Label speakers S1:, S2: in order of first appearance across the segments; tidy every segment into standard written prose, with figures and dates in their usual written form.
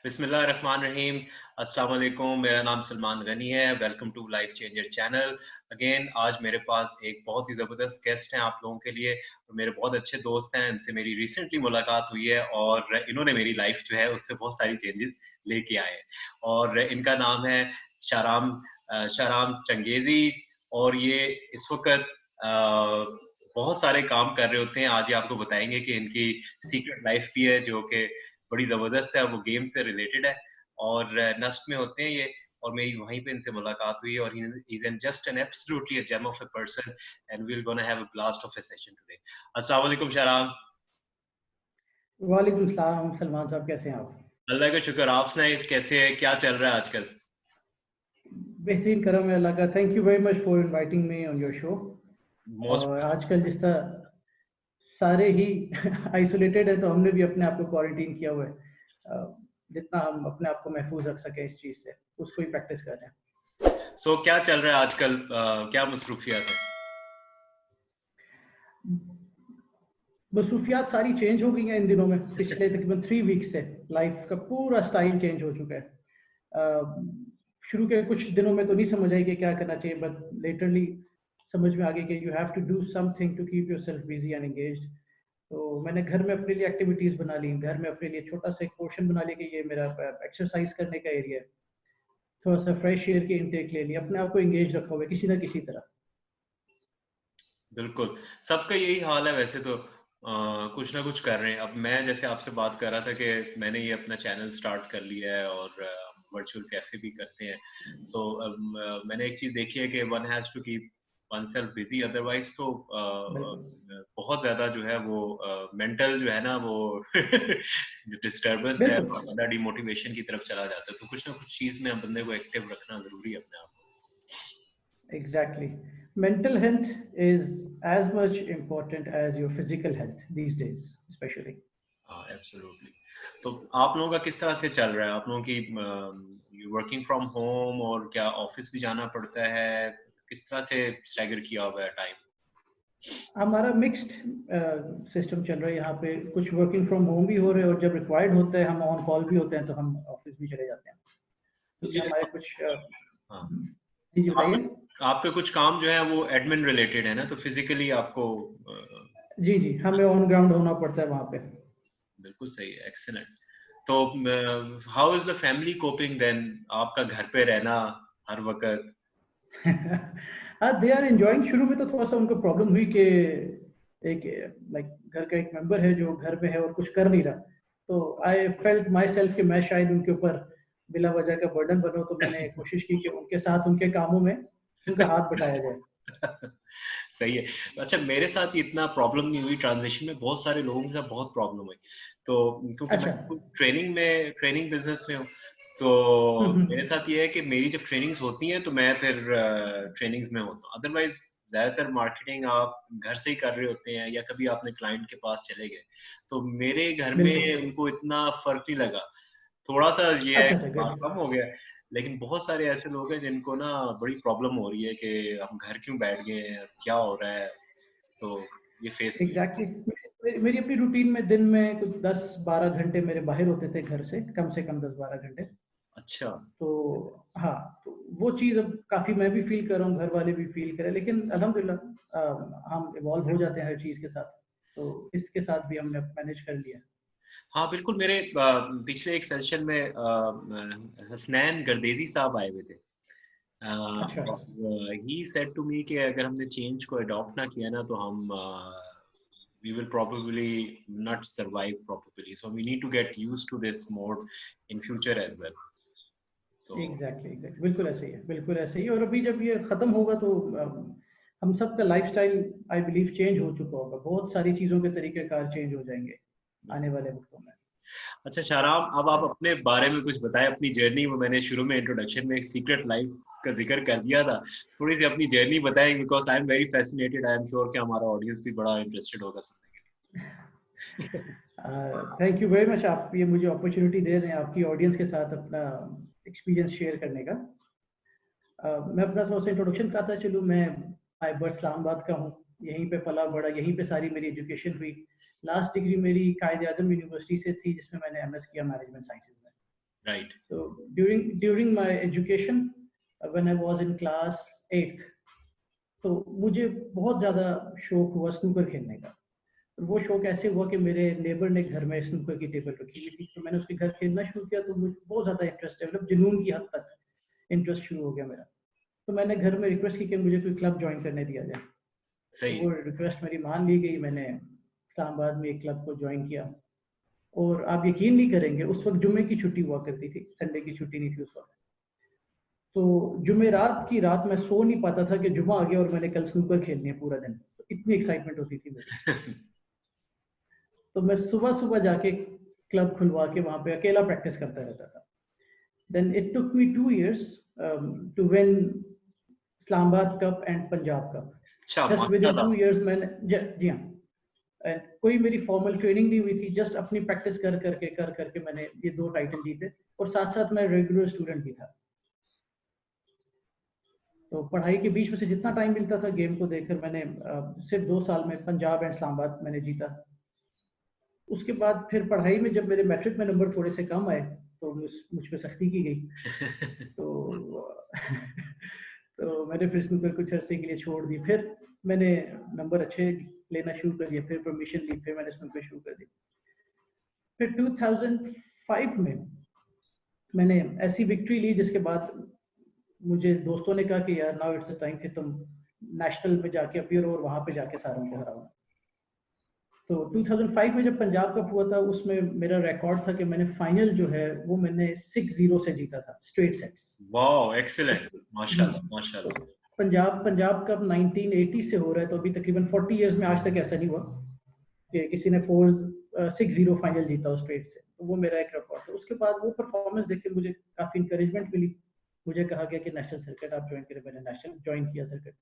S1: बिस्मिल्लाहिर्रहमानिर्रहीम। अस्सलाम वालेकुम। मेरा नाम सलमान गनी है। Welcome to Life Changer channel. Again आज मेरे पास एक बहुत ही ज़बरदस्त गेस्ट हैं आप लोगों के लिए। तो मेरे बहुत अच्छे दोस्त हैं, इनसे मेरी रिसेंटली मुलाकात हुई है और इन्होंने मेरी लाइफ जो है उसपे बहुत सारी चेंजेस लेके आए हैं। और इनका नाम है शाराम शाराम चंगेज़ी और ये इस वक़्त बहुत सारे काम कर रहे होते हैं। आज ये आपको बताएँगे कि इनकी सीक्रेट लाइफ भी है जो कि बड़ी ज़बरदस्त है, वो गेम से रिलेटेड है और नस्क में होते हैं ये और मेरी वहीं पे इनसे मुलाकात हुई और he is an just an absolutely a gem of a person and we are gonna have a blast of a session today. अस्सलाम वालेकुम शाराम।
S2: वालेकुम सलाम सलमान साहब, कैसे हैं आप?
S1: अल्लाह का शुक्र, आप सुनाइए कैसे है, क्या चल रहा है आजकल?
S2: बेहतरीन करम है अल्लाह का। Thank you very much for inviting me on your show.
S1: Most
S2: और आजकल जिस तरह सारे ही आइसोलेटेड है तो हमने भी अपने आप को क्वारंटीन किया हुआ है। जितना हम अपने आप को महफूज रख सकें इस चीज़ से, उसको ही प्रैक्टिस कर रहे हैं।
S1: सो क्या चल रहा है आजकल, क्या मसरूफियत है?
S2: मसरूफियात सारी चेंज हो गई हैं इन दिनों में। पिछले तकरीबन 3 वीक से लाइफ का पूरा स्टाइल चेंज हो चुका है। शुरू के कुछ दिनों में तो नहीं समझ आई कि क्या करना चाहिए, बट लेटरली समझ में आ गई कि you have to do something to keep yourself busy and engaged. तो मैंने घर में अपने लिए एक्टिविटीज़ बना ली, घर में अपने लिए छोटा सा एक पोर्शन बना लिया कि ये मेरा एक्सरसाइज करने का एरिया है। थोड़ा सा फ्रेश एयर की इनटेक ले लिया, अपने आप को एंगेज रखा हुआ है किसी ना किसी तरह।
S1: बिल्कुल, सबका यही हाल है वैसे तो कुछ ना कुछ कर रहे हैं। अब मैं जैसे आपसे बात कर रहा था कि मैंने ये अपना चैनल स्टार्ट कर लिया है और वर्चुअल कैफ़े भी करते हैं। तो मैंने एक चीज़ देखी है कि one has to keep oneself busy otherwise तो
S2: बिल्कुल।
S1: बहुत ज़्यादा जो है वो मेंटल जो है ना वो जो डिस्टर्बेंस है
S2: बिल्कुल।
S1: बहुत ज़्यादा डिमोटिवेशन की तरफ चला जाता है। तो कुछ ना कुछ चीज़ में बंदे को एक्टिव रखना ज़रूरी है अपने आप को।
S2: Exactly. Mental health is as much important as your physical health these days, especially.
S1: हाँ, एब्सोल्युटली। तो आप लोगों का किस तरह से चल रहा है? आप लोगों की वर्किंग फ्रॉम होम और क्या ऑफिस भी जाना पड़ता है? किस तरह से स्टैगर किया हुआ है टाइम?
S2: हमारा मिक्स्ड सिस्टम चल रहा है यहाँ पे। कुछ वर्किंग फ्रॉम होम भी हो रहे हैं और जब रिक्वायर्ड होता है हम ऑन कॉल भी होते हैं तो हम ऑफिस भी चले जाते हैं, क्योंकि
S1: मुझे
S2: हमारे कुछ
S1: हाँ,
S2: जी जी
S1: आपके
S2: बताइए।
S1: आपके कुछ काम जो है वो एडमिन रिलेटेड है ना, तो फिजिकली आपको
S2: जी जी, हमें ऑन ग्राउंड होना पड़ता है वहाँ पे।
S1: बिल्कुल सही है, एक्सीलेंट। तो how is the family coping then? आपका घर पे रहना हर वक्त।
S2: They are enjoying. शुरू में तो थोड़ा सा उनको प्रॉब्लम हुई कि एक लाइक घर का एक मेंबर है जो घर पे है और कुछ कर नहीं रहा। तो आई फेल्ट माई सेल्फ कि मैं शायद उनके ऊपर बिला वजह का बर्डन बनूं, तो मैंने कोशिश की कि उनके साथ उनके कामों में उनका हाथ बटाया जाए।
S1: सही है। अच्छा, मेरे साथ इतना प्रॉब्लम नहीं हुई ट्रांज़िशन में, बहुत सारे लोगों के साथ बहुत प्रॉब्लम हुई। तो क्योंकि मैं
S2: अच्छा।
S1: ट्रेनिंग बिज़नेस में हूँ, तो मेरे
S2: हम्म।
S1: साथ ये है कि मेरी जब ट्रेनिंग्स होती हैं तो मैं फिर ट्रेनिंग्स में होता हूँ। अदरवाइज़ ज़्यादातर मार्केटिंग आप घर से ही कर रहे होते हैं या कभी आपने क्लाइंट के पास चले गए। तो मेरे घर
S2: बिल्कुल।
S1: में उनको इतना फ़र्क नहीं लगा। थोड़ा-सा ये है
S2: अच्छा
S1: कि
S2: अच्छा,
S1: बात
S2: गुड।
S1: कम हो गया है, लेकिन बहुत सारे ऐसे लोग हैं जिनको ना बड़ी प्रॉब्लम हो रही है कि हम घर क्यों बैठ गए हैं, क्या हो रहा है? तो ये फेस हुई है।
S2: एग्जैक्टली मेरी अपनी रूटीन में दिन में कुछ 10-12 घंटे मेरे बाहर होते थे घर से कम 10-12 घंटे।
S1: अच्छा,
S2: तो हाँ, तो वो चीज़ अब काफ़ी मैं भी फ़ील कर रहा हूँ, घर वाले भी फ़ील कर रहे हैं, लेकिन अल्हम्दुलिल्लाह हम इवॉल्व हो जाते हैं हर चीज़ के साथ। तो इसके साथ भी हमने मैनेज कर लिया।
S1: हाँ, बिल्कुल मेरे पिछले एक सेशन में हसनैन गर्देज़ी साहब आए हुए थे।
S2: अच्छा।
S1: और ही सेड टू मी कि अगर हमने चेंज को अडॉप्ट ना किया ना तो हम we will probably not survive properly. So we need to get used to this mode in future as well. तो
S2: एग्ज़ैक्टली बिल्कुल ऐसे ही है, बिल्कुल ऐसे ही। और अभी जब ये ख़त्म होगा तो हम सबका लाइफ़स्टाइल आई बिलीव चेंज हो चुका होगा। बहुत सारी चीज़ों के तरीक़ेकार चेंज हो जाएँगे आने वाले वक़्तों में।
S1: अच्छा शाराब, अब आप अपने बारे में कुछ बताएं, अपनी जर्नी। वो मैंने शुरू में इंट्रोडक्शन में एक सीक्रेट लाइफ का जिक्र कर दिया था, थोड़ी सी अपनी जर्नी बताएं because I am very fascinated. I am sure कि हमारा ऑडियंस भी बड़ा इंटरेस्टेड होगा सुनने के लिए।
S2: थैंक यू वेरी मच, आप ये मुझे अपॉर्चुनिटी दे रहे हैं आपकी ऑडियंस के साथ अपना एक्सपीरियंस शेयर करने का। मैं अपना थोड़ा-सा इंट्रोडक्शन कराता चलूँ। मैं बाय बर्थ इस्लामाबाद का हूँ, यहीं पे पला-बड़ा, यहीं पे सारी मेरी एजुकेशन हुई। लास्ट डिग्री मेरी कायद-ए-आज़म यूनिवर्सिटी से थी जिसमें मैंने एमएस किया मैनेजमेंट साइंसेज़ में।
S1: Right.
S2: So during my education, when I was in class 8th, तो मुझे बहुत ज़्यादा शौक हुआ स्नूकर खेलने का। और वो शौक ऐसे हुआ कि मेरे नेबर ने घर में स्नूकर की टेबल रखी हुई थी, तो मैंने उसके घर खेलना शुरू किया, तो मुझे बहुत ज़्यादा इंटरेस्ट डेवलप, जुनून की हद तक इंटरेस्ट शुरू हो गया मेरा। तो मैंने घर में रिक्वेस्ट की कि मुझे कोई क्लब ज्वाइन करने दिया जाए। तो
S1: सही
S2: वो
S1: है।
S2: रिक्वेस्ट मेरी मान ली गई, मैंने इस्लामाबाद में एक क्लब को ज्वाइन किया। और आप यकीन नहीं करेंगे, उस वक्त जुम्मे की छुट्टी हुआ करती थी, संडे की छुट्टी नहीं थी उस वक्त। तो जुमेरात की रात मैं सो नहीं पाता था कि जुम्मा आ गया और मैंने कल स्नूकर खेलनी है पूरा दिन, तो इतनी एक्साइटमेंट होती थी मेरी। तो मैं सुबह सुबह जाके क्लब खुलवा के वहाँ पे अकेला प्रैक्टिस करता रहता था। Then it took me 2 years to win Islamabad cup and Punjab cup.
S1: अच्छा,
S2: जस्ट विद इन
S1: माशाल्लाह।
S2: 2 years मैंने जी हाँ, एंड कोई मेरी फॉर्मल ट्रेनिंग नहीं हुई थी, जस्ट अपनी प्रैक्टिस कर करके मैंने ये 2 टाइटल जीते। और साथ साथ मैं रेगुलर स्टूडेंट भी था, तो पढ़ाई के बीच में से जितना टाइम मिलता था गेम को देखकर मैंने सिर्फ 2 साल में पंजाब एंड इस्लामाबाद मैंने जीता। उसके बाद फिर पढ़ाई में जब मेरे मैट्रिक में नंबर थोड़े से कम आए, तो मुझ पे सख्ती की गई। तो तो मैंने फिर स्नूकर कुछ अरसे के लिए छोड़ दी। फिर मैंने नंबर अच्छे लेना शुरू कर दिया, फिर परमिशन ली, फिर मैंने स्नूकर शुरू कर दी। फिर 2005 में मैंने ऐसी विक्ट्री ली जिसके बाद मुझे दोस्तों ने कहा कि यार नाउ इट्स द टाइम कि तुम नेशनल में जाके अपीयर हो और वहां पे जाके सारों को हराओ। तो 2005 में जब पंजाब कप हुआ था, उसमें मेरा रिकॉर्ड था कि मैंने फाइनल जो है वो मैंने 6-0 से जीता था, स्ट्रेट सेट्स।
S1: वाओ, एक्सीलेंट, माशाल्लाह
S2: तो
S1: माशाल्लाह।
S2: पंजाब कप 1980 से हो रहा है, तो अभी तकरीबन 40 इयर्स में आज तक ऐसा नहीं हुआ कि किसी ने 6-0 फाइनल जीता हो स्ट्रेट से। तो वो मेरा एक रिकॉर्ड था। उसके बाद वो परफॉर्मेंस देख के मुझे काफी इंकरेजमेंट मिली। मुझे कहा गया कि नेशनल सर्किट आप ज्वाइन करें। मैंने नेशनल ज्वाइन किया सर्किट।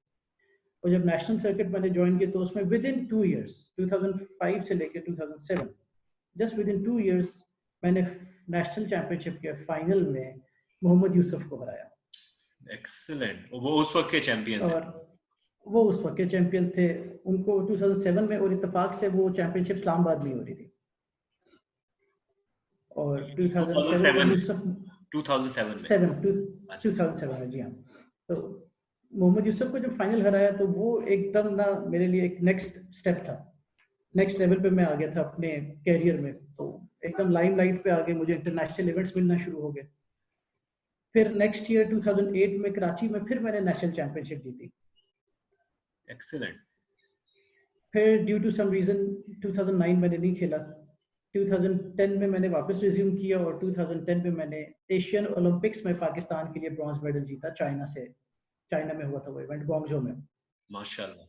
S2: और जब नेशनल सर्किट मैंने ज्वाइन किया, तो उसमें विद इन 2 years, 2005 से लेकर 2007, जस्ट विद इन 2 years मैंने नेशनल चैंपियनशिप के फाइनल में मोहम्मद यूसुफ को हराया।
S1: एक्सीलेंट, वो उस वक्त के चैंपियन थे।
S2: और वो उस वक्त के चैंपियन थे। उनको 2007 में, और इत्तेफाक से वो चैंपियनशिप इस्लामाबाद में हो रही थी। और 2007 में
S1: 2007 में,
S2: यूसुफ
S1: 2007 में। अच्छा।
S2: 2007 में, जी हाँ। तो मोहम्मद यूसुफ को जब फाइनल हराया, तो वो एकदम ना मेरे लिए एक नेक्स्ट स्टेप था। नेक्स्ट लेवल पे मैं आ गया था अपने कैरियर में। तो एकदम लाइमलाइट पे आ गए, मुझे इंटरनेशनल इवेंट्स मिलना शुरू हो गए। फिर नेक्स्ट ईयर 2008 में कराची में फिर मैंने नेशनल चैंपियनशिप जीती।
S1: एक्सीलेंट।
S2: फिर ड्यू टू सम रीजन 2009 मैंने नहीं खेला। 2010 में मैंने वापस रिज्यूम किया, और 2010 में मैंने एशियन ओलंपिक्स में पाकिस्तान के लिए ब्रॉन्ज मेडल जीता, चाइना से। चाइना में हुआ था वो इवेंट, ग्वांगझो में।
S1: माशाल्लाह।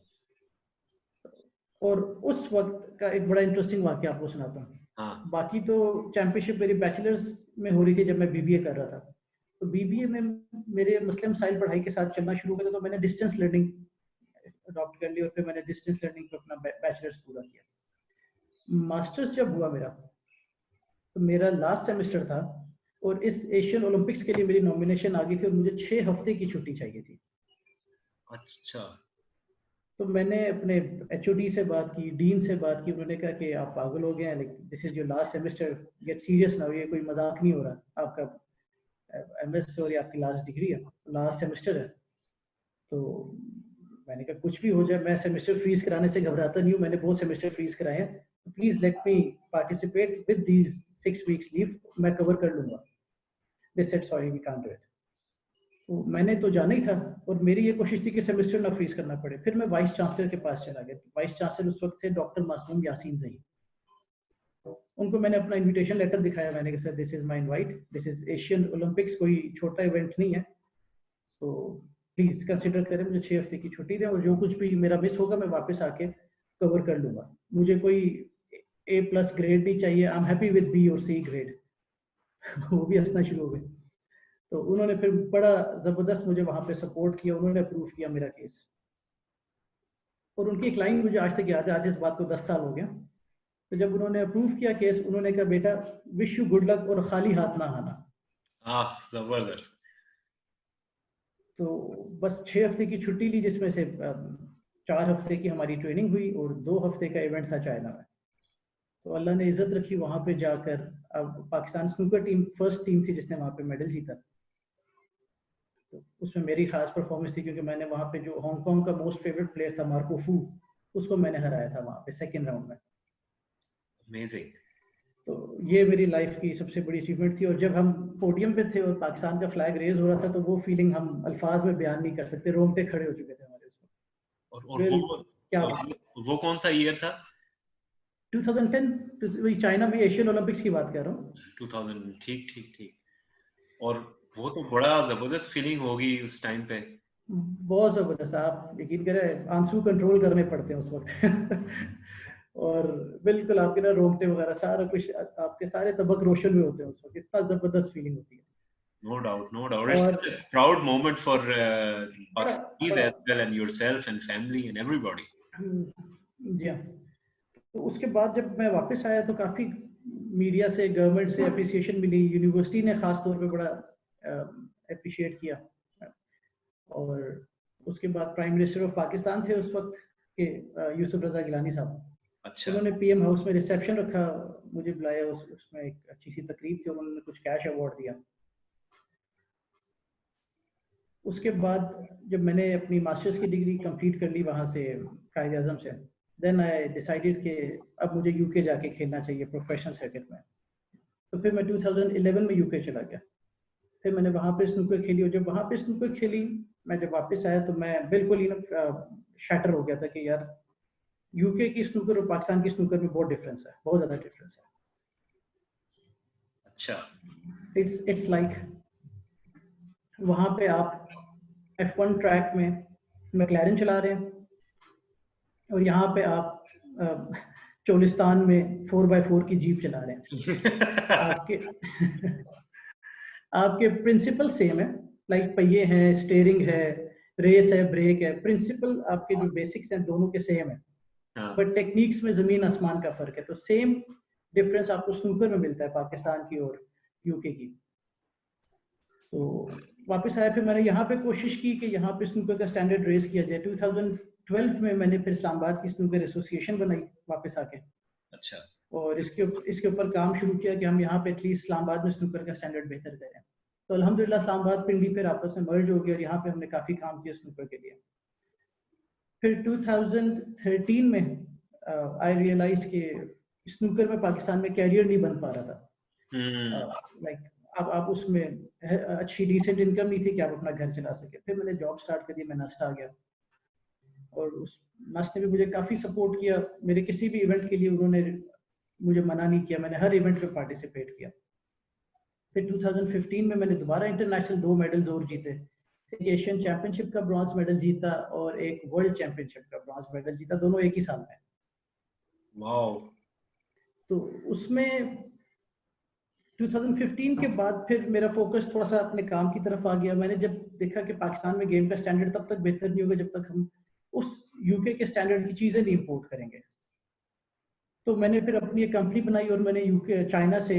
S2: और उस वक्त का एक बड़ा इंटरेस्टिंग वाकया आपको सुनाता हूँ।
S1: हाँ।
S2: बाकी तो चैंपियनशिप मेरी बैचलर्स में हो रही थी जब मैं बीबीए कर रहा था। तो बीबीए में मेरे मसले मसाइल पढ़ाई के साथ चलना शुरू हो गया, तो मैंने डिस्टेंस लर्निंग अडॉप्ट कर ली, और फिर मैंने डिस्टेंस लर्निंग पे अपना बैचलर्स पूरा किया। मास्टर्स जब हुआ मेरा, तो मेरा लास्ट सेमेस्टर था, और इस एशियन ओलंपिक्स के लिए मेरी नॉमिनेशन आ गई थी, और मुझे 6 हफ्ते की छुट्टी चाहिए थी।
S1: अच्छा।
S2: तो मैंने अपने एचओडी से बात की, डीन से बात की। उन्होंने कहा कि आप पागल हो गए हैं, like this is your last semester, get serious now, ये कोई मजाक नहीं हो रहा। आपका एमएस और ये आपकी लास्ट डिग्री है, लास्ट सेमेस्टर है। तो मैंने कहा कुछ भी हो जाए, मैं सेमेस्टर फ्रीज कराने से घबराता नहीं हूँ, मैंने बहुत सेमेस्टर फ्रीज कराए हैं, तो please let me participate with these 6 weeks leave, मैं कवर कर लूंगा। They said sorry we can't do it. तो मैंने तो जाना ही था, और मेरी ये कोशिश थी कि सेमेस्टर ना फ्रीज करना पड़े। फिर मैं वाइस चांसलर के पास चला गया। वाइस चांसलर उस वक्त थे डॉक्टर मासूम यासीन जही। उनको मैंने अपना इनविटेशन लेटर दिखाया। मैंने कहा sir this is my invite, this is Asian Olympics, कोई छोटा इवेंट नहीं है, तो प्लीज कंसिडर करें, मुझे 6 हफ्ते की छुट्टी दें, और जो कुछ भी मेरा मिस होगा मैं वापस आके कवर कर लूंगा। मुझे कोई A+ ग्रेड नहीं चाहिए, I am happy with B और C ग्रेड। वो भी हंसना शुरू हो गए। तो उन्होंने फिर बड़ा जबरदस्त मुझे वहां पे सपोर्ट किया, उन्होंने अप्रूव किया मेरा केस। और उनकी एक लाइन मुझे आज तक याद है, आज इस बात को 10 साल हो गया। तो जब उन्होंने अप्रूव किया केस, उन्होंने कहा बेटा विश यू गुड लक, और खाली हाथ ना आना।
S1: जबरदस्त।
S2: तो बस 6 हफ्ते की छुट्टी ली, जिसमें से 4 हफ्ते की हमारी ट्रेनिंग हुई, और 2 हफ्ते का इवेंट था चाइना में। तो अल्लाह ने इज्जत रखी वहाँ पे जाकर। अब Pakistan snooker team first team थी जिसने वहाँ पे मेडल जीता। तो उसमें मेरी खास परफॉर्मेंस थी क्योंकि मैंने वहाँ पे जो हांगकांग का मोस्ट फेवरेट प्लेयर था मार्को फू, उसको मैंने हराया था वहाँ पे सेकेंड राउंड में।
S1: अमेजिंग।
S2: तो ये मेरी लाइफ की सबसे बड़ी अचीवमेंट थी। और जब हम पोडियम पे थे और पाकिस्तान का फ्लैग रेज हो रहा था तो वो फीलिंग हम अल्फाज में बयान नहीं कर सकते, रोंगटे खड़े हो चुके थे हमारे उसमें।
S1: और
S2: क्या
S1: वो कौन सा ईयर था?
S2: 2010, वही चाइना में एशियन ओलंपिक्स की बात कर रहा हूँ।
S1: 2000। ठीक ठीक ठीक। और वो तो बड़ा जबरदस्त फीलिंग होगी उस टाइम पे।
S2: बहुत जबरदस्त, आप यकीन करें आंसू कंट्रोल करने पड़ते हैं उस वक्त। और बिल्कुल आपके ना रोंगटे वगैरह सारा कुछ, आपके सारे तबक रोशन में होते हैं उस वक्त, इतना जबरदस्त फीलिंग होती है।
S1: No doubt, no doubt. It's
S2: और
S1: a proud moment for
S2: बड़ा
S1: Pakistanis
S2: बड़ा
S1: as well, and yourself and family and everybody.
S2: जी हाँ। तो उसके बाद जब मैं वापस आया तो काफ़ी मीडिया से, गवर्नमेंट से अप्रिसिएशन मिली, यूनिवर्सिटी ने ख़ास तौर पे बड़ा अप्रिशिएट किया। और उसके बाद प्राइम मिनिस्टर ऑफ पाकिस्तान थे उस वक्त के, यूसुफ रज़ा गिलानी साहब।
S1: अच्छा।
S2: उन्होंने पीएम हाउस में रिसेप्शन रखा, मुझे बुलाया, उसमें एक अच्छी सी तकरीब थी और उन्होंने कुछ कैश अवार्ड दिया। उसके बाद जब मैंने अपनी मास्टर्स की डिग्री कंप्लीट कर ली वहाँ से, कायद आज़म से, देन आई डिसाइडेड कि अब मुझे यूके जाके खेलना चाहिए प्रोफेशनल सर्किट में। तो फिर मैं 2011 में यूके चला गया। फिर मैंने वहाँ पे स्नूकर खेली और जब वहाँ पे स्नूकर खेली, मैं जब वापस आया तो मैं बिल्कुल ही ना शैटर हो गया था कि यार यूके की स्नूकर और पाकिस्तान की स्नूकर में बहुत डिफरेंस है, बहुत ज़्यादा डिफरेंस है।
S1: अच्छा।
S2: इट्स लाइक वहाँ पे आप F1 ट्रैक में मैक्लैरन चला रहे हैं और यहाँ पे आप चोलिस्तान में 4x4 की जीप चला रहे हैं। आपके आपके प्रिंसिपल सेम है, लाइक पहिए हैं, स्टीयरिंग है, रेस है, ब्रेक है, प्रिंसिपल आपके जो बेसिक्स हैं दोनों के सेम है, बट टेक्निक्स में जमीन आसमान का फर्क है। तो सेम डिफरेंस आपको स्नूकर में मिलता है पाकिस्तान की और यूके की। तो वापस आया, फिर मैंने यहाँ पे कोशिश की कि यहाँ पे स्नूकर का स्टैंडर्ड रेस किया जाए। 2012 में मैंने फिर इस्लामाबाद की स्नूकर एसोसिएशन बनाई वापस आके।
S1: अच्छा।
S2: और इसके ऊपर काम शुरू किया कि हम यहाँ पे एटलीस्ट इस्लामाबाद में स्नूकर का स्टैंडर्ड बेहतर करें। तो अल्हम्दुलिल्लाह इस्लामाबाद पिंडी फिर आपस में मर्ज हो गया और यहाँ पे हमने काफ़ी काम किया स्नूकर के लिए। फिर 2013 में आई रियलाइज कि स्नूकर में पाकिस्तान में कैरियर नहीं बन पा रहा था। लाइक अब आप उसमें अच्छी डिसेंट इनकम नहीं थी कि आप अपना घर चला सके। फिर मैंने जॉब स्टार्ट कर दी, मैं नस्ट आ गया और उस नस्ट ने भी मुझे काफ़ी सपोर्ट किया। मेरे किसी भी इवेंट के लिए उन्होंने मुझे मना नहीं किया, मैंने हर इवेंट में पार्टिसिपेट किया। फिर 2015 में मैंने दोबारा इंटरनेशनल 2 मेडल्स और जीते, एक एशियन चैंपियनशिप का ब्रॉन्ज मेडल जीता और एक वर्ल्ड चैंपियनशिप का ब्रॉन्ज मेडल जीता, दोनों एक ही साल में।
S1: वाओ।
S2: तो उसमें 2015 के बाद फिर मेरा फोकस थोड़ा सा अपने काम की तरफ आ गया। मैंने जब देखा कि पाकिस्तान में गेम का स्टैंडर्ड तब तक बेहतर नहीं होगा जब तक हम उस यूके के स्टैंडर्ड की चीज़ें नहीं इम्पोर्ट करेंगे। तो मैंने फिर अपनी एक कंपनी बनाई और मैंने यूके चाइना से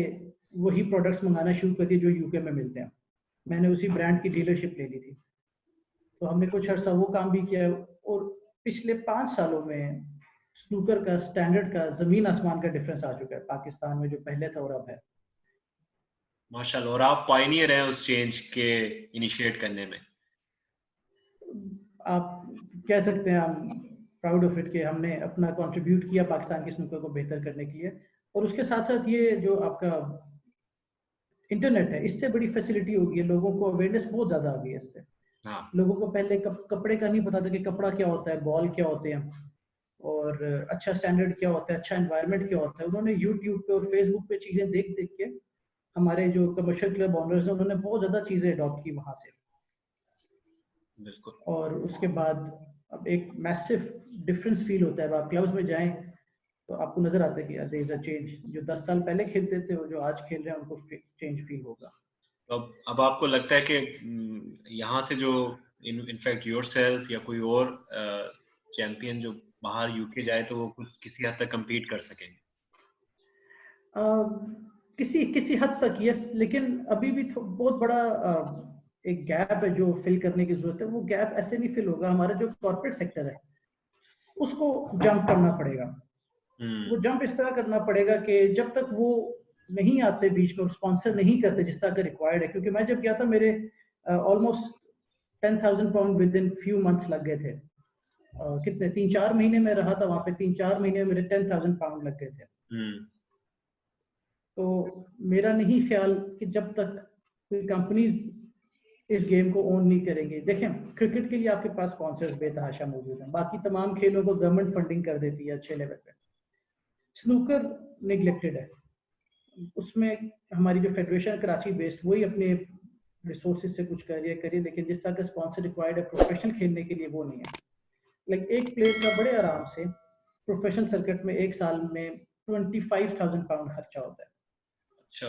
S2: वही प्रोडक्ट्स मंगाना शुरू कर दिए जो यूके में मिलते हैं। मैंने उसी ब्रांड की डीलरशिप ले ली थी। तो हमने कुछ अर्सा वो काम भी किया और पिछले 5 सालों में स्नूकर का स्टैंडर्ड का ज़मीन आसमान का डिफरेंस आ चुका है पाकिस्तान में, जो पहले था और अब है।
S1: माशाल्लाह। और आप पायनियर हैं उस चेंज के इनिशिएट करने में।
S2: आप कह सकते हैं, हम प्राउड ऑफ इट कि हमने अपना कंट्रीब्यूट किया पाकिस्तान की स्नूकर को बेहतर करने के लिए। और उसके साथ साथ ये जो आपका इंटरनेट है, इससे बड़ी फैसिलिटी हो गई है, लोगों को अवेयरनेस बहुत ज़्यादा आ गई है इससे।
S1: हाँ।
S2: लोगों को पहले कपड़े का नहीं पता था कि कपड़ा क्या होता है, बॉल क्या होते हैं और अच्छा स्टैंडर्ड क्या होता है, अच्छा एनवायरनमेंट क्या होता है। उन्होंने यूट्यूब पे और फेसबुक पे चीज़ें देख देख के, हमारे जो कमर्शियल क्लब ओनर्स हैं उन्होंने बहुत ज़्यादा चीज़ें अडॉप्ट की वहाँ से।
S1: बिल्कुल।
S2: और उसके बाद अब एक मैसिव डिफरेंस फील होता है। अब आप क्लब्स में जाएं तो आपको नजर आता है कि देयर इज अ चेंज, जो 10 साल पहले खेलते थे और जो आज खेल रहे हैं उनको चेंज फील होगा।
S1: अब आपको लगता है कि यहाँ से जो इनफैक्ट योरसेल्फ या कोई और चैंपियन जो बाहर यूके जाए तो वो कुछ किसी हद तक compete कर सकेंगे?
S2: किसी किसी हद तक यस, लेकिन अभी भी बहुत बड़ा एक गैप है जो फिल करने की जरूरत है। वो गैप ऐसे नहीं फिल होगा, हमारा जो कॉर्पोरेट सेक्टर है उसको जंप करना पड़ेगा।
S1: हम्म।
S2: वो जंप इस तरह करना पड़ेगा कि जब तक वो नहीं आते बीच में और स्पॉन्सर नहीं करते जिस तरह का रिक्वायर्ड है, क्योंकि मैं जब गया था मेरे almost 10,000 pound with in few months लग गए थे। कितने 3-4 महीने में रहा था वहां पे, 3-4 महीने में मेरे 10,000 पाउंड लग गए थे।
S1: हम्म।
S2: तो मेरा नहीं ख्याल कि जब तक कोई कंपनीज इस गेम को ओन नहीं करेंगे। देखें, क्रिकेट के लिए आपके पास स्पॉन्सर्स बेतहाशा मौजूद हैं, बाकी तमाम खेलों को गवर्नमेंट फंडिंग कर देती है अच्छे लेवल पे। स्नूकर निगलेक्टेड है, उसमें हमारी जो फेडरेशन कराची बेस्ड वही अपने रिसोर्सेज से कुछ करिए, लेकिन जिस तरह का स्पॉन्सर रिक्वायर्ड है प्रोफेशनल खेलने के लिए वो नहीं है। लाइक एक प्लेयर का बड़े आराम से प्रोफेशनल सर्किट में एक साल में 25,000 पाउंड खर्चा होता है।
S1: अच्छा।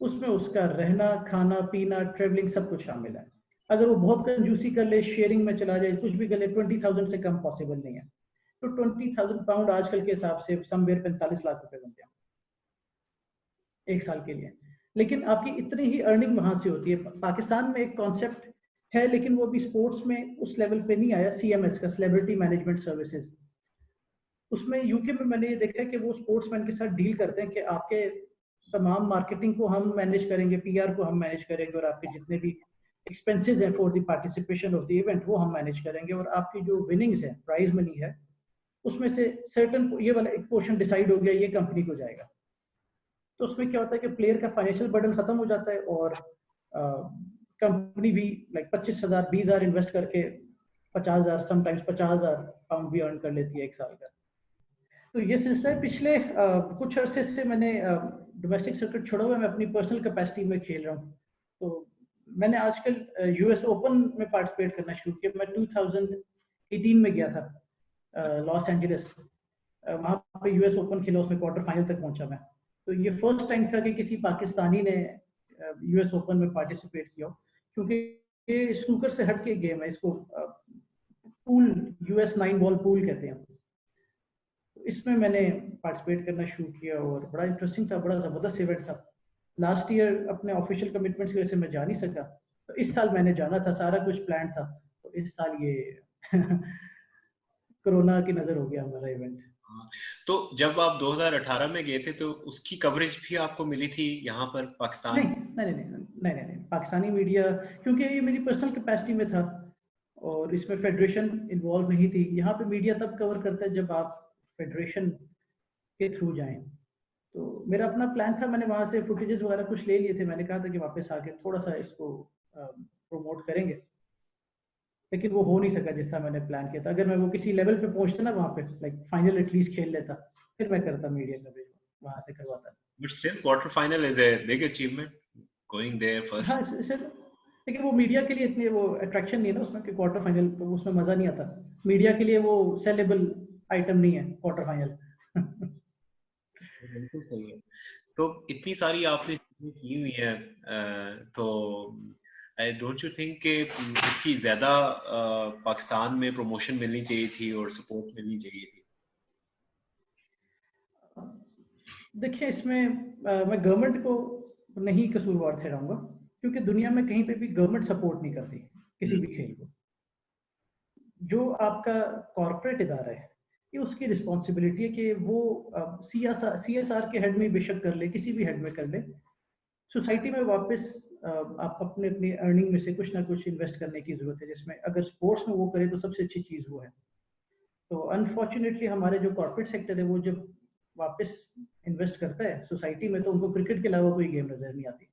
S2: उसमें उसका रहना, खाना, पीना, ट्रेवलिंग सब कुछ शामिल है। अगर वो बहुत कंजूसी कर ले, शेयरिंग में चला जाए, कुछ भी कर ले, 20,000 से कम पॉसिबल नहीं है। तो 20,000 पाउंड आजकल के हिसाब से समवेयर 45 लाख रुपए बनते हैं एक साल के लिए। लेकिन आपकी इतनी ही अर्निंग वहां से होती है। पाकिस्तान में एक कॉन्सेप्ट है, लेकिन वो भी स्पोर्ट्स में उस लेवल पे नहीं आया, CMS का, सेलिब्रिटी मैनेजमेंट सर्विसेज। उसमें यूके में मैंने ये देखा है कि वो स्पोर्ट्समैन के साथ डील करते हैं कि आपके तमाम मार्केटिंग को हम मैनेज करेंगे, PR को हम मैनेज करेंगे, और आपके जितने भी एक्सपेंसेस हैं for the participation of the event वो हम मैनेज करेंगे, और आपकी जो विनिंग्स है, प्राइज मनी है, उसमें से सर्टन ये वाला एक पोर्शन डिसाइड हो गया, ये कंपनी को जाएगा। तो उसमें क्या होता है कि प्लेयर का फाइनेंशियल बर्डन खत्म हो जाता है, और कंपनी भी लाइक 25,000 20,000 इन्वेस्ट करके 50,000 समटाइम्स 50,000 पाउंड भी अर्न कर लेती है एक साल का। तो ये सिलसिला है। पिछले कुछ अरसे से मैंने डोमेस्टिक सर्किट छोड़ा हुआ है, मैं अपनी पर्सनल कैपेसिटी में खेल रहा हूँ। तो मैंने आजकल US ओपन में पार्टिसिपेट करना शुरू किया। मैं 2018 में गया था लॉस एंजलिस, वहाँ पे US ओपन खेला, उसमें क्वार्टर फाइनल तक पहुंचा मैं। तो ये फर्स्ट टाइम था कि किसी पाकिस्तानी ने US ओपन में पार्टिसिपेट किया, क्योंकि ये स्नूकर से हट के गेम है, इसको पूल US 9 बॉल पूल कहते हैं। इसमें मैंने पार्टिसिपेट करना शुरू किया और बड़ा इंटरेस्टिंग था, बड़ा ज़बरदस्त इवेंट था। लास्ट ईयर अपने ऑफिशियल कमिटमेंट्स की वजह से मैं जा नहीं सका, तो इस साल मैंने जाना था, सारा कुछ प्लान था। तो इस साल ये कोरोना की नज़र हो गया हमारा इवेंट।
S1: हाँ, तो जब आप 2018 में गए थे तो उसकी कवरेज भी आपको मिली थी यहाँ पर पाकिस्तान?
S2: नहीं, पाकिस्तानी मीडिया, क्योंकि ये मेरी पर्सनल कैपेसिटी में था और इसमें फेडरेशन इन्वॉल्व नहीं थी। यहाँ पे मीडिया तब कवर करता है जब आप फेडरेशन के थ्रू जाएं। तो मेरा अपना प्लान था, मैंने वहाँ से फुटेजेस वगैरह कुछ ले लिए थे, मैंने कहा था कि वापस आके थोड़ा सा इसको प्रमोट करेंगे, लेकिन वो हो नहीं सका जिस तरह मैंने प्लान किया था। अगर मैं वो किसी लेवल पे पहुंचता ना वहाँ पे, लाइक फाइनल एटलीस्ट खेल लेता, फिर मैं करता मीडिया कवरेज, वहाँ से करवाता।
S1: But still, quarter final is a big achievement. Going there
S2: हाँ,
S1: first.
S2: लेकिन वो मीडिया के लिए इतनी वो अट्रैक्शन नहीं है ना उसमें, कि क्वार्टर फाइनल, तो उसमें मजा नहीं आता। मीडिया के लिए वो सेलेबल आइटम नहीं है क्वार्टर फाइनल।
S1: बिल्कुल सही है। तो इतनी सारी आपने चीजें की हुई हैं, तो आई डोंट यू थिंक कि इसकी ज्यादा पाकिस्तान में प्रमोशन मिलनी चाहिए थी और सपोर्ट मिलनी चाहिए थी?
S2: देखिए, इसमें मैं गवर्नमेंट को नहीं कसूरवार ठहराऊंगा, क्योंकि दुनिया में कहीं पे भी गवर्नमेंट सपोर्ट नहीं करती किसी भी खेल को। जो आपका कॉर्पोरेट इदारा है, ये उसकी रिस्पॉन्सिबिलिटी है कि वो CSR के हेड में बेशक कर ले, किसी भी हेड में कर ले, सोसाइटी में वापस आप अपने अपनी अर्निंग में से कुछ ना कुछ इन्वेस्ट करने की जरूरत है, जिसमें अगर स्पोर्ट्स में वो करे तो सबसे अच्छी चीज़ वो है। तो अनफॉर्चुनेटली हमारे जो कॉर्पोरेट सेक्टर है वो जब वापस इन्वेस्ट करता है सोसाइटी में, तो उनको क्रिकेट के अलावा कोई गेम नजर नहीं आती,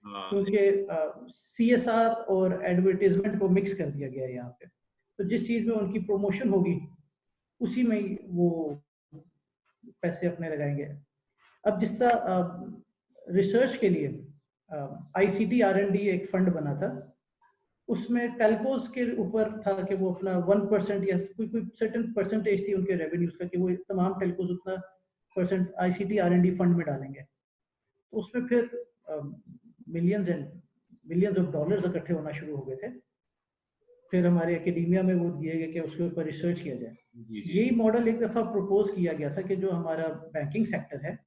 S1: हाँ।
S2: क्योंकि CSR और एडवर्टीजमेंट को मिक्स कर दिया गया है यहाँ पे। तो जिस चीज़ में उनकी प्रमोशन होगी उसी में ही वो पैसे अपने लगाएंगे। अब जिस तरह रिसर्च के लिए ICT R&D एक फंड बना था, उसमें टेलकोज के ऊपर था कि वो अपना 1% या कोई सर्टेन परसेंटेज थी उनके रेवेन्यूज का, कि वो तमाम टेलकोज उतना परसेंट ICT R&D फंड में डालेंगे। तो उसमें फिर millions and millions of dollars इकट्ठे होना शुरू हो गए थे। फिर हमारे एकेडमिया में वो दिए गए कि उसके ऊपर रिसर्च किया जाए।
S1: जी जी।
S2: यही मॉडल एक दफ़ा प्रपोज किया गया था कि जो हमारा बैंकिंग सेक्टर है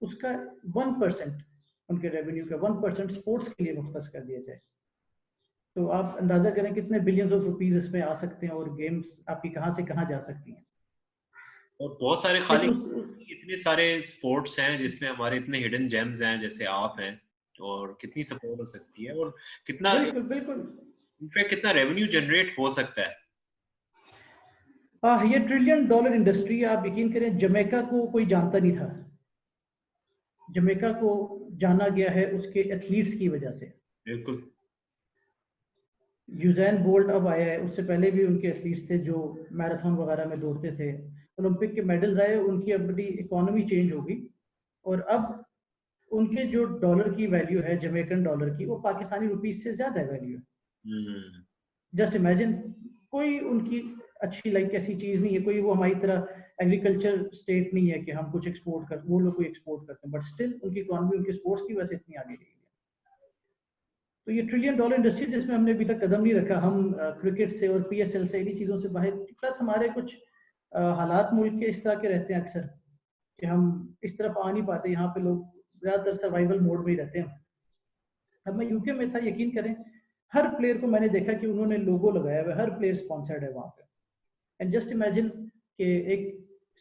S2: उसका 1%, उनके रेवेन्यू का 1% स्पोर्ट्स के लिए मुख्तस कर दिया जाए। तो आप अंदाज़ा करें कितने बिलियंस ऑफ रुपीज़ इसमें आ सकते हैं और गेम्स आपकी कहाँ से कहाँ जा सकती हैं।
S1: और बहुत सारे खाली
S2: लेकिन
S1: इतने सारे स्पोर्ट्स हैं जिसमें हमारे इतने हिडन जेम्स हैं, जैसे आप हैं, और कितनी सपोर्ट हो सकती है, और कितना
S2: बिल्कुल बिल्कुल।
S1: इनफैक्ट कितना रेवेन्यू जनरेट हो सकता है।
S2: ये ट्रिलियन डॉलर इंडस्ट्री, आप यकीन करें जमैका को कोई जानता नहीं था। जमैका को जाना गया है उसके एथलीट्स की वजह से।
S1: बिल्कुल।
S2: यूजैन बोल्ट अब आया है, उससे पहले भी उनके एथलीट्स थे जो मैराथन वगैरह में दौड़ते थे, ओलंपिक के मेडल्स आए, उनकी अपनी इकोनॉमी चेंज होगी। और अब उनके जो डॉलर की वैल्यू है, जमैकन डॉलर की, वो पाकिस्तानी रुपीस से ज्यादा वैल्यू है।
S1: हम्म।
S2: जस्ट इमेजिन, कोई उनकी अच्छी लाइक ऐसी चीज नहीं है, कोई वो हमारी तरह एग्रीकल्चर स्टेट नहीं है कि हम कुछ एक्सपोर्ट कर, वो लोग कोई एक्सपोर्ट करते हैं, बट स्टिल उनकी इकोनॉमी उनके स्पोर्ट्स की वजह से इतनी आगे गई है। तो ये ट्रिलियन डॉलर इंडस्ट्री जिसमें हमने अभी तक कदम नहीं रखा, हम क्रिकेट से और पीएसएल से इन्हीं चीज़ों से बाहर, प्लस हमारे कुछ हालात मुल्क के इस तरह के रहते हैं अक्सर कि हम इस तरफ आ नहीं पाते। यहाँ पे लोग ज़्यादातर सर्वाइवल मोड में ही रहते हैं। अब मैं यूके में था, यकीन करें हर प्लेयर को मैंने देखा कि उन्होंने लोगो लगाया हुआ है, हर प्लेयर स्पॉन्सर्ड है वहाँ पे। एंड जस्ट इमेजिन कि एक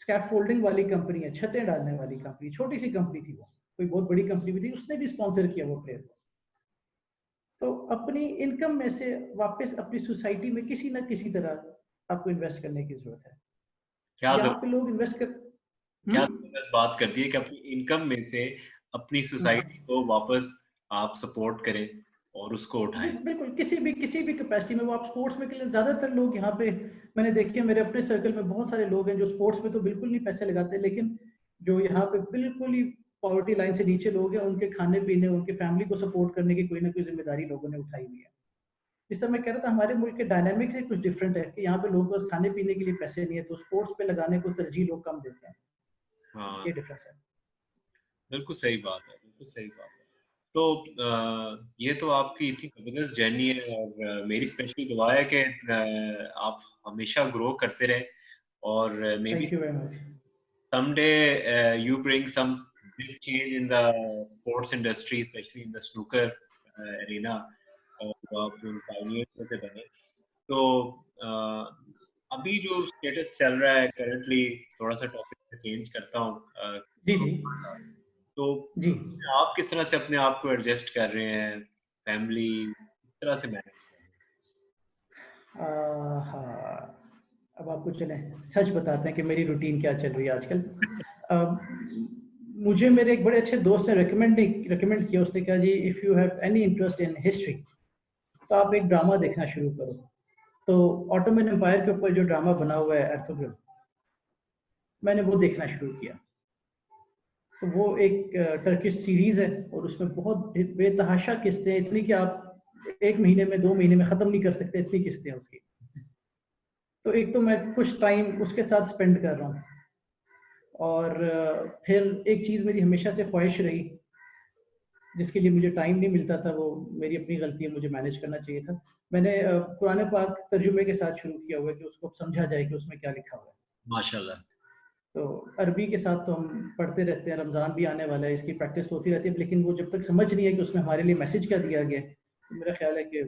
S2: स्कैफ फोल्डिंग वाली कंपनी है, छतें डालने वाली कंपनी, छोटी सी कंपनी थी वो, कोई बहुत बड़ी कंपनी भी थी, उसने भी स्पॉन्सर किया वो प्लेयर को। तो अपनी इनकम में से वापस अपनी सोसाइटी में किसी ना किसी तरह आपको इन्वेस्ट करने की जरूरत है।
S1: क्या
S2: यहाँ पे
S1: जरूरत
S2: लोग इन्वेस्ट कर
S1: क्या
S2: हम्म
S1: जबरदस्त बात कर दी है कि अपनी इनकम में से अपनी सोसाइटी
S2: हम्म।
S1: को वापस आप सपोर्ट करें और उसको उठाएं।
S2: बिल्कुल, किसी भी कैपेसिटी में वो आप स्पोर्ट्स में के लिए, ज्यादातर लोग यहाँ पे मैंने देखे, मेरे अपने सर्कल में बहुत सारे लोग हैं जो स्पोर्ट्स में तो बिल्कुल नहीं पैसे लगाते, लेकिन जो यहाँ पे बिल्कुल ही पॉवर्टी लाइन से नीचे लोग हैं, उनके खाने पीने, उनके फैमिली को सपोर्ट करने की कोई ना कोई जिम्मेदारी लोगों ने उठाई हुई है। इस तरह मैं कह रहा था हमारे मुल्क के डायनामिक्स ही कुछ डिफरेंट है कि यहाँ पे लोगों के पास खाने पीने के लिए पैसे नहीं है, तो स्पोर्ट्स पे लगाने को तरजीह लोग कम देते हैं।
S1: हाँ,
S2: ये डिफरेंस है।
S1: बिल्कुल सही बात है, बिल्कुल सही बात है। तो ये तो आपकी इतनी जबरदस्त जर्नी है, और मेरी स्पेशली दुआ है कि आप हमेशा ग्रो करते रहे, और may be
S2: thank you very much.
S1: someday you bring some big change in the sports industry, especially in the snooker arena, और आप उन pioneers में से बने। तो अभी जो स्टेटस चल रहा है करंटली, थोड़ा सा टॉपिक चेंज करता हूँ,
S2: जी जी
S1: कोरोना का। तो
S2: जी।
S1: आप किस तरह से अपने आप को एडजस्ट कर रहे हैं, फैमिली किस तरह से मैनेज कर रहे
S2: हाँ, अब आपको चले सच बताते हैं कि मेरी रूटीन क्या चल रही है आजकल। अ, मुझे मेरे एक बड़े अच्छे दोस्त ने रेकमेंड किया, उसने कहा जी if you have any interest in history तो आप एक ड्रामा देखना शुरू करो। तो ऑटोमन एम्पायर के ऊपर जो ड्रामा बना हुआ है एर्थोग्राम, मैंने वो देखना शुरू किया। तो वो एक टर्किश सीरीज है और उसमें बहुत बेतहाशा किस्तें हैं, इतनी कि आप एक महीने में, 2 महीने में ख़त्म नहीं कर सकते, इतनी किस्तें हैं उसकी। तो एक तो मैं कुछ टाइम उसके साथ स्पेंड कर रहा हूँ, और फिर एक चीज़ मेरी हमेशा से ख्वाहिश रही जिसके लिए मुझे टाइम नहीं मिलता था, वो मेरी अपनी गलती है, मुझे मैनेज करना चाहिए था। मैंने कुरान पाक तर्जुमे के साथ शुरू किया हुआ है कि उसको समझा जाए कि उसमें क्या लिखा हुआ है।
S1: हैं? माशाल्लाह।
S2: तो अरबी के साथ तो हम पढ़ते रहते हैं, रमज़ान भी आने वाला है, इसकी प्रैक्टिस होती रहती है, लेकिन वो जब तक समझ नहीं है कि उसमें हमारे लिए मैसेज क्या दिया गया है, तो मेरा ख्याल है कि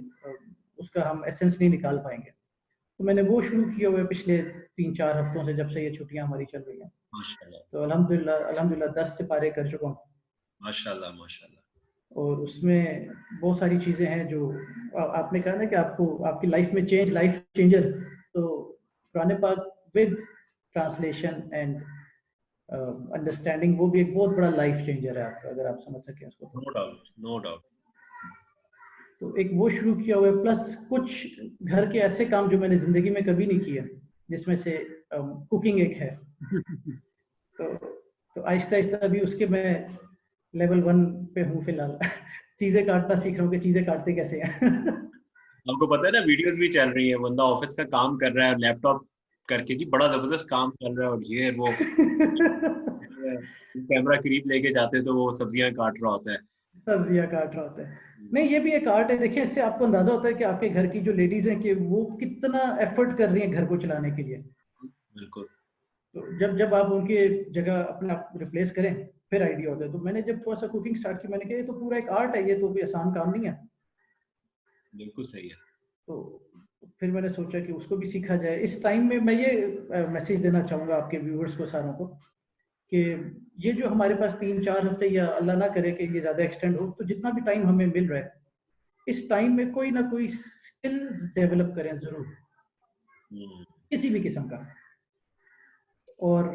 S2: उसका हम एसेंस नहीं निकाल पाएंगे। तो मैंने वो शुरू किया हुआ है पिछले 3-4 हफ्तों से, जब से ये छुट्टियां हमारी चल रही हैं।
S1: माशाल्लाह।
S2: तो अल्हम्दुलिल्लाह अल्हम्दुलिल्लाह 10 से पारे कर चुका हूँ।
S1: माशाल्लाह। माशाल्लाह।
S2: और उसमें बहुत सारी चीज़ें हैं जो आपने कहा ना कि आपको आपकी लाइफ में चेंज, लाइफ चेंजर, तो कुरान पाक विद ट्रांसलेशन एंड अंडरस्टैंडिंग, वो भी एक बहुत बड़ा लाइफ चेंजर है आपका, अगर आप समझ सकें उसको तो।
S1: No doubt, no doubt.
S2: तो एक वो शुरू किया हुआ है, प्लस कुछ घर के ऐसे काम जो मैंने ज़िंदगी में कभी नहीं किया, जिसमें से कुकिंग एक है। तो आहिस्ता आहिस्ता अभी उसके मैं लेवल 1 पे हूँ फिलहाल। चीज़ें काटना सीख रहा हूँ कि चीज़ें काटते कैसे हैं।
S1: आपको पता है ना, वीडियोस भी चल रही है, बंदा ऑफिस का काम कर रहा है लैपटॉप करके, जी बड़ा जबरदस्त काम चल रहा है, और ये वो कैमरा करीब लेके जाते तो वो सब्जियां काट रहा होता है।
S2: सब्जियां काट रहा होता है। नहीं, ये भी एक आर्ट है। देखिए, इससे आपको अंदाजा होता है कि आपके घर की जो लेडीज हैं कि वो कितना एफर्ट कर रही हैं घर को चलाने के लिए।
S1: बिल्कुल।
S2: तो जब जब आप उनके जगह अपने आप रिप्लेस करें, फिर आइडिया होता है। तो मैंने जब थोड़ा सा कुकिंग स्टार्ट की, मैंने कहा ये तो पूरा एक आर्ट है, ये तो कोई आसान काम नहीं है।
S1: बिल्कुल सही है।
S2: तो फिर मैंने सोचा कि उसको भी सीखा जाए। इस टाइम में मैं ये मैसेज देना चाहूँगा आपके व्यूअर्स को सारों को कि ये जो हमारे पास 3-4 हफ्ते या अल्लाह ना करे कि ये ज़्यादा एक्सटेंड हो, तो जितना भी टाइम हमें मिल रहा है, इस टाइम में कोई ना कोई स्किल्स डेवलप करें ज़रूर, किसी भी किस्म का, और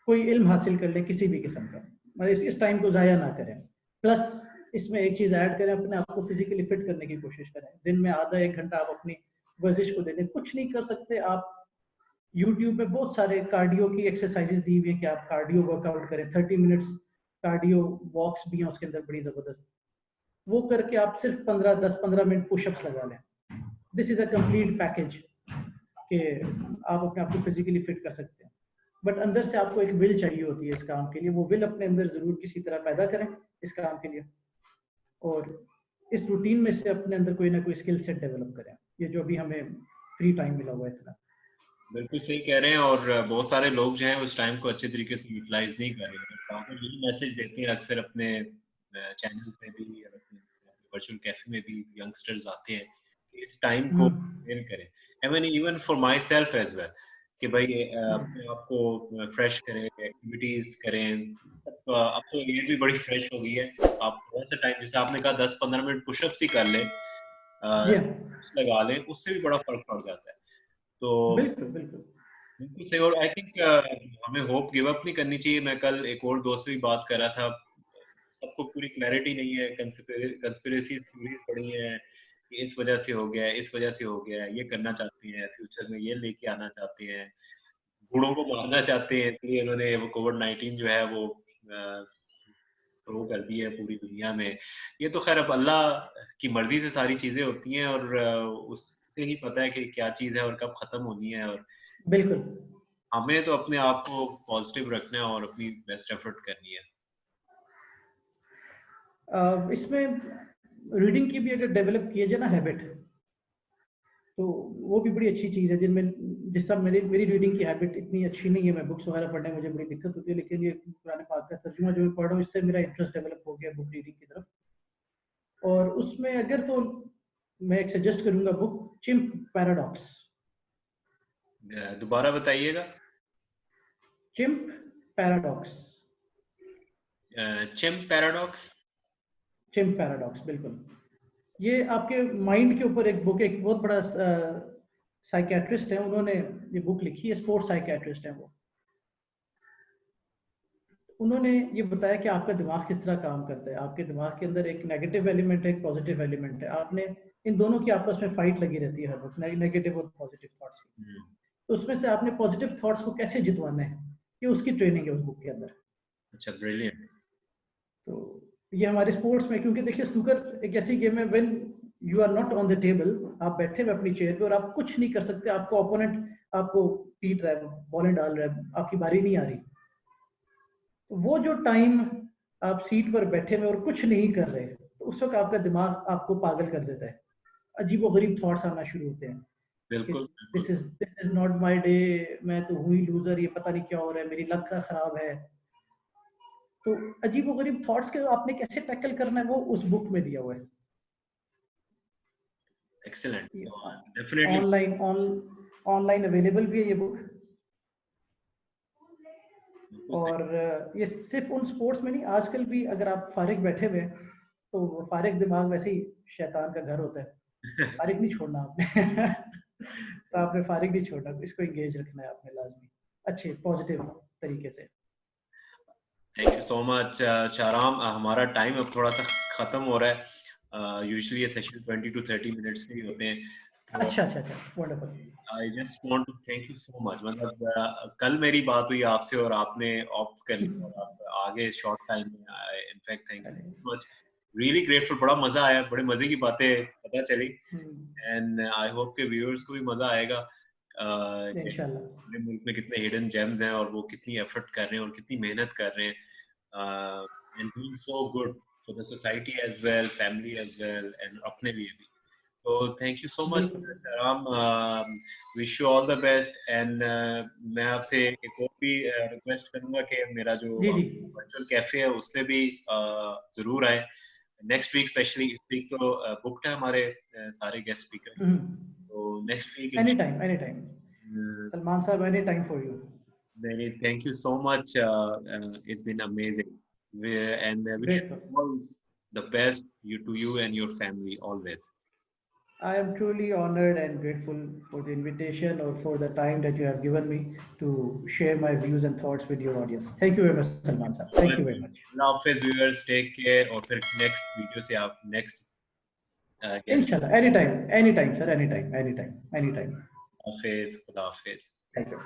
S2: कोई इल्म हासिल कर लें किसी भी किस्म का, मतलब इस टाइम को ज़ाया ना करें। प्लस इसमें एक चीज़ ऐड करें, अपने आप को फिजिकली फिट करने की कोशिश करें। दिन में आधा 1 घंटा आप अपनी वर्जिश को दे दें। कुछ नहीं कर सकते आप, यूट्यूब में बहुत सारे कार्डियो की एक्सरसाइजेज दी हुई है कि आप कार्डियो वर्कआउट करें। 30 मिनट्स कार्डियो वॉक्स भी हैं उसके अंदर बड़ी ज़बरदस्त, वो करके आप सिर्फ 10-15 मिनट पुशअप्स लगा लें। This is a complete package कि आप अपने आप को फिजिकली फिट कर सकते हैं। बट अंदर से आपको एक विल चाहिए होती है इस काम के लिए। वो विल अपने अंदर ज़रूर किसी तरह पैदा करें इस काम के लिए, और इस रूटीन में से अपने अंदर कोई ना कोई स्किल सेट डेवलप करें, ये जो भी हमें फ्री टाइम मिला हुआ है इतना।
S1: बिल्कुल सही कह रहे हैं। और बहुत सारे लोग जो हैं उस टाइम को अच्छे तरीके से यूटिलाइज नहीं कर रहे हैं। काफी यही मैसेज देते हैं अक्सर अपने चैनल्स में भी और अपने वर्चुअल कैफे में भी यंगस्टर्स आते हैं कि इस टाइम को मेंटेन करें। I mean even for myself as well कि भाई अपने आप को फ्रेश करें, एक्टिविटीज करें। अब तो एयर भी बड़ी फ्रेश हो गई है। आप थोड़ा सा टाइम, जैसे आपने कहा 10-15 मिनट पुशअप्स ही कर लें, लगा लें, उससे भी बड़ा फर्क पड़ जाता है। तो
S2: बिल्कुल बिल्कुल
S1: बिल्कुल सही। और आई थिंक हमें होप गिव अप नहीं करनी चाहिए। मैं कल एक और दोस्त से भी बात कर रहा था, सबको पूरी क्लैरिटी नहीं है, कंस्पिरेसी थ्योरीज पड़ी हैं कि इस वजह से हो गया है, इस वजह से हो गया है, ये करना चाहते हैं, फ्यूचर में ये लेके आना चाहते हैं, बूढ़ों को मारना चाहते हैं, इसलिए उन्होंने वो कोविड-19 जो है वो थ्रो कर दी है पूरी दुनिया में। ये तो खैर अब अल्लाह की मर्जी से सारी चीजें होती हैं, और उससे ही पता है कि क्या चीज है और कब खत्म होनी है। और
S2: बिल्कुल।
S1: हमें तो अपने आप को पॉजिटिव रखना है और अपनी बेस्ट एफर्ट करनी है।
S2: इसमें रीडिंग की भी अगर डेवलप किया जाए ना हैबिट, तो वो भी बड़ी अच्छी चीज़ है। जिनमें जिस तरह मेरी मेरी रीडिंग की हैबिट इतनी अच्छी नहीं है, मैं बुक्स वगैरह पढ़ने में मुझे बड़ी दिक्कत होती है, लेकिन ये कुरान पाक का तर्जुमा जो मैं पढ़ रहा हूँ, इससे मेरा इंटरेस्ट डेवलप हो गया बुक रीडिंग की तरफ। और उसमें अगर तो मैं एक सजेस्ट करूंगा बुक, चिम्प पैराडॉक्स।
S1: दोबारा बताइएगा।
S2: Chimp paradox.
S1: Chimp paradox.
S2: Chimp paradox, बिल्कुल। ये आपके माइंड के ऊपर एक बुक, एक बहुत बड़ा साइकेट्रिस्ट है, उन्होंने ये बुक लिखी है, स्पोर्ट्स साइकेट्रिस्ट है वो। उन्होंने ये बताया कि आपका दिमाग किस तरह काम करता है। आपके दिमाग के अंदर एक नेगेटिव एलिमेंट है, एक पॉजिटिव एलिमेंट है। आपने इन दोनों की आपस में फाइट लगी रहती है हर वक्त, नेगेटिव और पॉजिटिव थॉट्स की। तो उसमें से आपने पॉजिटिव थॉट्स को कैसे जितवाना है, ये उसकी ट्रेनिंग है उस बुक के अंदर।
S1: अच्छा, ब्रिलियंट।
S2: तो ये हमारे स्पोर्ट्स में, क्योंकि देखिए स्नूकर एक ऐसी गेम है, when you are not on the table, आप बैठे हुए अपनी चेयर पे और आप कुछ नहीं कर सकते, आपको ओपोनेंट आपको पीट रहा है, बॉलें डाल रहा है, आपकी बारी नहीं आ रही, वो जो टाइम आप सीट पर बैठे हुए और कुछ नहीं कर रहे, तो उस वक्त आपका दिमाग आपको पागल कर देता है। अजीब व गरीब थॉट्स आना शुरू होते हैं कि
S1: बिल्कुल बिल्कुल।
S2: This is not my day, मैं तो हुई लूजर, ये पता नहीं क्या हो रहा है, मेरी लक का खराब है। तो अजीब व गरीब थॉट्स के आपने कैसे टैकल करना है, वो उस बुक में दिया हुआ है।
S1: Excellent. Definitely.
S2: Online online available भी है ये बुक। और ये सिर्फ उन स्पोर्ट्स में नहीं, आजकल भी अगर आप फारिग बैठे हुए हैं, तो फारिग दिमाग वैसे ही शैतान का घर होता है, फारिग नहीं छोड़ना आपने तो आपने फारिग नहीं छोड़ना, इसको एंगेज रखना है आपने लाजमी, अच्छे पॉजिटिव तरीके से।
S1: Thank you so much Sharam. हमारा टाइम अब थोड़ा सा खत्म हो रहा है। यूजुअली ये सेशन 20 to 30 मिनट्स के ही होते हैं। तो
S2: अच्छा अच्छा अच्छा, wonderful.
S1: I just want to thank you so much. मतलब कल मेरी बात हुई आपसे और आपने ऑप्ट कर लिया और आप आगे शॉर्ट टाइम में आए। In fact thank you so much, really grateful. बड़ा मजा आया, बड़े मजे की बातें पता चली, एंड आई होप के व्यूअर्स को भी मजा आएगा कि
S2: इंशाल्लाह।
S1: अपने मुल्क में कितने हिडन जेम्स हैं और वो कितनी एफर्ट कर रहे हैं और कितनी मेहनत कर रहे हैं, and doing so good for the society as well, family as well, and अपने लिए भी। तो thank you so much Ram. Wish you all the best. And मैं आपसे एक और भी रिक्वेस्ट करूंगा कि मेरा जो
S2: जी जी
S1: वर्चुअल कैफे है उसमें भी जरूर आए नेक्स्ट वीक। स्पेशली इस वीक तो बुकड है हमारे सारे guest speakers, So next week,
S2: Anytime, anytime. Salman sir, any time for you.
S1: thank you so much. It's been amazing. And wish
S2: Grateful.
S1: you all the best to you and your family always.
S2: I am truly honored and grateful for the invitation or for the time that you have given me to share my views and thoughts with your audience. Thank you very much, Salman sir. Thank you very much.
S1: Allah Hafiz viewers, take care. और फिर next video से आप next guest.
S2: Inshallah, anytime, anytime, sir, anytime, anytime, anytime.
S1: Hafiz, Khuda Hafiz.
S2: Thank you.